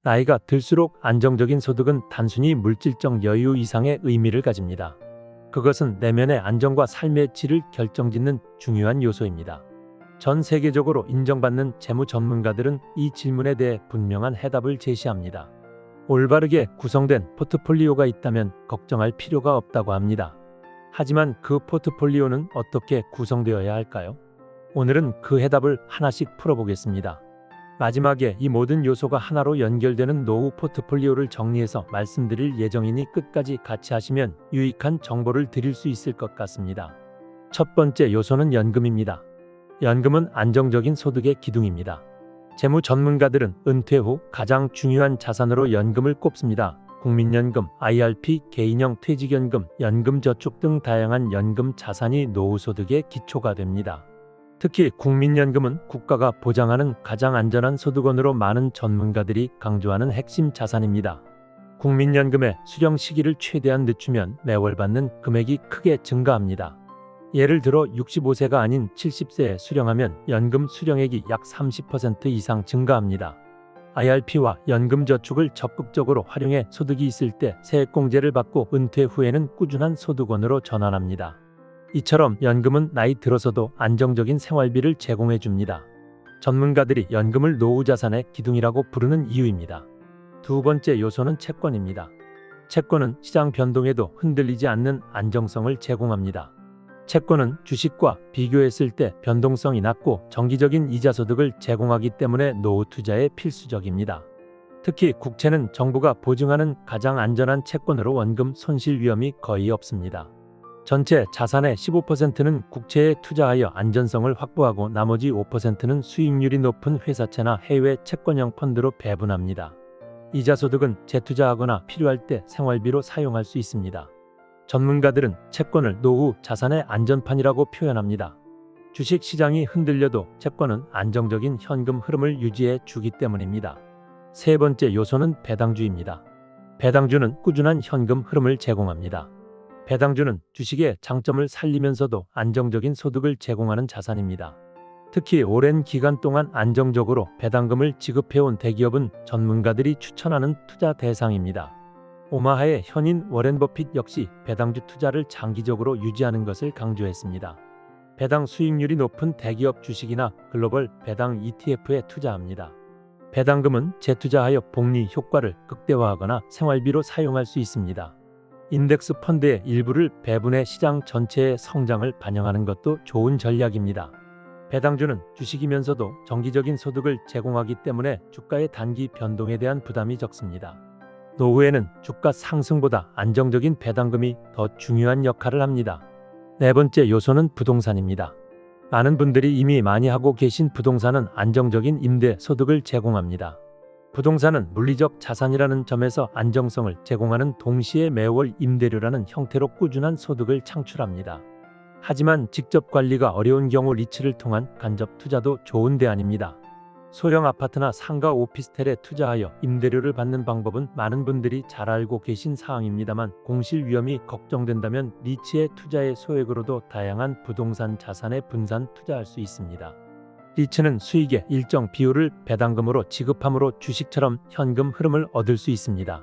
나이가 들수록 안정적인 소득은 단순히 물질적 여유 이상의 의미를 가집니다. 그것은 내면의 안정과 삶의 질을 결정짓는 중요한 요소입니다. 전 세계적으로 인정받는 재무 전문가들은 이 질문에 대해 분명한 해답을 제시합니다. 올바르게 구성된 포트폴리오가 있다면 걱정할 필요가 없다고 합니다. 하지만 그 포트폴리오는 어떻게 구성되어야 할까요? 오늘은 그 해답을 하나씩 풀어보겠습니다. 마지막에 이 모든 요소가 하나로 연결되는 노후 포트폴리오를 정리해서 말씀드릴 예정이니 끝까지 같이 하시면 유익한 정보를 드릴 수 있을 것 같습니다. 첫 번째 요소는 연금입니다. 연금은 안정적인 소득의 기둥입니다. 재무 전문가들은 은퇴 후 가장 중요한 자산으로 연금을 꼽습니다. 국민연금, IRP, 개인형 퇴직연금, 연금저축 등 다양한 연금 자산이 노후 소득의 기초가 됩니다. 특히 국민연금은 국가가 보장하는 가장 안전한 소득원으로 많은 전문가들이 강조하는 핵심 자산입니다. 국민연금의 수령 시기를 최대한 늦추면 매월 받는 금액이 크게 증가합니다. 예를 들어 65세가 아닌 70세에 수령하면 연금 수령액이 약 30% 이상 증가합니다. IRP와 연금저축을 적극적으로 활용해 소득이 있을 때 세액공제를 받고 은퇴 후에는 꾸준한 소득원으로 전환합니다. 이처럼 연금은 나이 들어서도 안정적인 생활비를 제공해 줍니다. 전문가들이 연금을 노후 자산의 기둥이라고 부르는 이유입니다. 두 번째 요소는 채권입니다. 채권은 시장 변동에도 흔들리지 않는 안정성을 제공합니다. 채권은 주식과 비교했을 때 변동성이 낮고 정기적인 이자 소득을 제공하기 때문에 노후 투자에 필수적입니다. 특히 국채는 정부가 보증하는 가장 안전한 채권으로 원금 손실 위험이 거의 없습니다. 전체 자산의 15%는 국채에 투자하여 안전성을 확보하고 나머지 5%는 수익률이 높은 회사채나 해외 채권형 펀드로 배분합니다. 이자 소득은 재투자하거나 필요할 때 생활비로 사용할 수 있습니다. 전문가들은 채권을 노후 자산의 안전판이라고 표현합니다. 주식 시장이 흔들려도 채권은 안정적인 현금 흐름을 유지해 주기 때문입니다. 세 번째 요소는 배당주입니다. 배당주는 꾸준한 현금 흐름을 제공합니다. 배당주는 주식의 장점을 살리면서도 안정적인 소득을 제공하는 자산입니다. 특히 오랜 기간 동안 안정적으로 배당금을 지급해온 대기업은 전문가들이 추천하는 투자 대상입니다. 오마하의 현인 워렌 버핏 역시 배당주 투자를 장기적으로 유지하는 것을 강조했습니다. 배당 수익률이 높은 대기업 주식이나 글로벌 배당 ETF에 투자합니다. 배당금은 재투자하여 복리 효과를 극대화하거나 생활비로 사용할 수 있습니다. 인덱스 펀드의 일부를 배분해 시장 전체의 성장을 반영하는 것도 좋은 전략입니다. 배당주는 주식이면서도 정기적인 소득을 제공하기 때문에 주가의 단기 변동에 대한 부담이 적습니다. 노후에는 주가 상승보다 안정적인 배당금이 더 중요한 역할을 합니다. 네 번째 요소는 부동산입니다. 많은 분들이 이미 많이 하고 계신 부동산은 안정적인 임대 소득을 제공합니다. 부동산은 물리적 자산이라는 점에서 안정성을 제공하는 동시에 매월 임대료라는 형태로 꾸준한 소득을 창출합니다. 하지만 직접 관리가 어려운 경우 리츠를 통한 간접 투자도 좋은 대안입니다. 소형 아파트나 상가 오피스텔에 투자하여 임대료를 받는 방법은 많은 분들이 잘 알고 계신 사항입니다만 공실 위험이 걱정된다면 리츠의 투자의 소액으로도 다양한 부동산 자산에 분산 투자할 수 있습니다. 리츠는 수익의 일정 비율을 배당금으로 지급함으로 주식처럼 현금 흐름을 얻을 수 있습니다.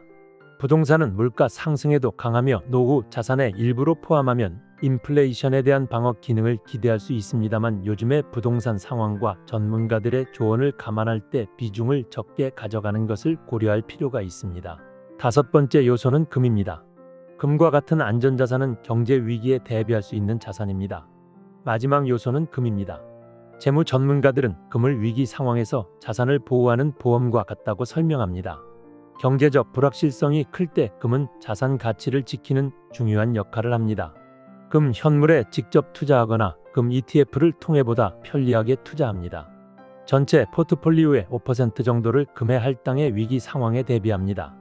부동산은 물가 상승에도 강하며 노후 자산의 일부로 포함하면 인플레이션에 대한 방어 기능을 기대할 수 있습니다만 요즘의 부동산 상황과 전문가들의 조언을 감안할 때 비중을 적게 가져가는 것을 고려할 필요가 있습니다. 다섯 번째 요소는 금입니다. 금과 같은 안전자산은 경제 위기에 대비할 수 있는 자산입니다. 마지막 요소는 금입니다. 재무 전문가들은 금을 위기 상황에서 자산을 보호하는 보험과 같다고 설명합니다. 경제적 불확실성이 클 때 금은 자산 가치를 지키는 중요한 역할을 합니다. 금 현물에 직접 투자하거나 금 ETF를 통해 보다 편리하게 투자합니다. 전체 포트폴리오의 5% 정도를 금의 할당의 위기 상황에 대비합니다.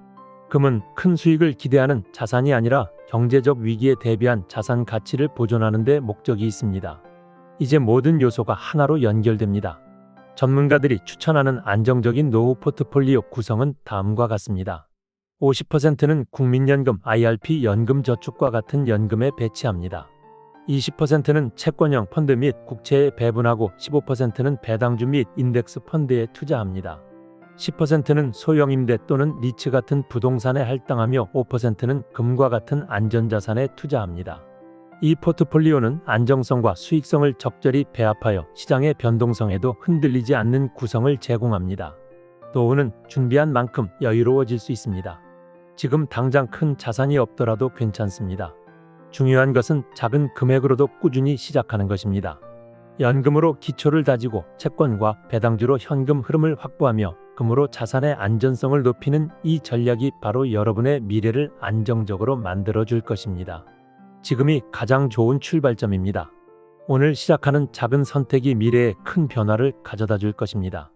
금은 큰 수익을 기대하는 자산이 아니라 경제적 위기에 대비한 자산 가치를 보존하는 데 목적이 있습니다. 이제 모든 요소가 하나로 연결됩니다. 전문가들이 추천하는 안정적인 노후 포트폴리오 구성은 다음과 같습니다. 50%는 국민연금, IRP, 연금저축과 같은 연금에 배치합니다. 20%는 채권형 펀드 및 국채에 배분하고 15%는 배당주 및 인덱스 펀드에 투자합니다. 10%는 소형임대 또는 리츠 같은 부동산에 할당하며 5%는 금과 같은 안전자산에 투자합니다. 이 포트폴리오는 안정성과 수익성을 적절히 배합하여 시장의 변동성에도 흔들리지 않는 구성을 제공합니다. 노후는 준비한 만큼 여유로워질 수 있습니다. 지금 당장 큰 자산이 없더라도 괜찮습니다. 중요한 것은 작은 금액으로도 꾸준히 시작하는 것입니다. 연금으로 기초를 다지고 채권과 배당주로 현금 흐름을 확보하며 금으로 자산의 안전성을 높이는 이 전략이 바로 여러분의 미래를 안정적으로 만들어줄 것입니다. 지금이 가장 좋은 출발점입니다. 오늘 시작하는 작은 선택이 미래에 큰 변화를 가져다 줄 것입니다.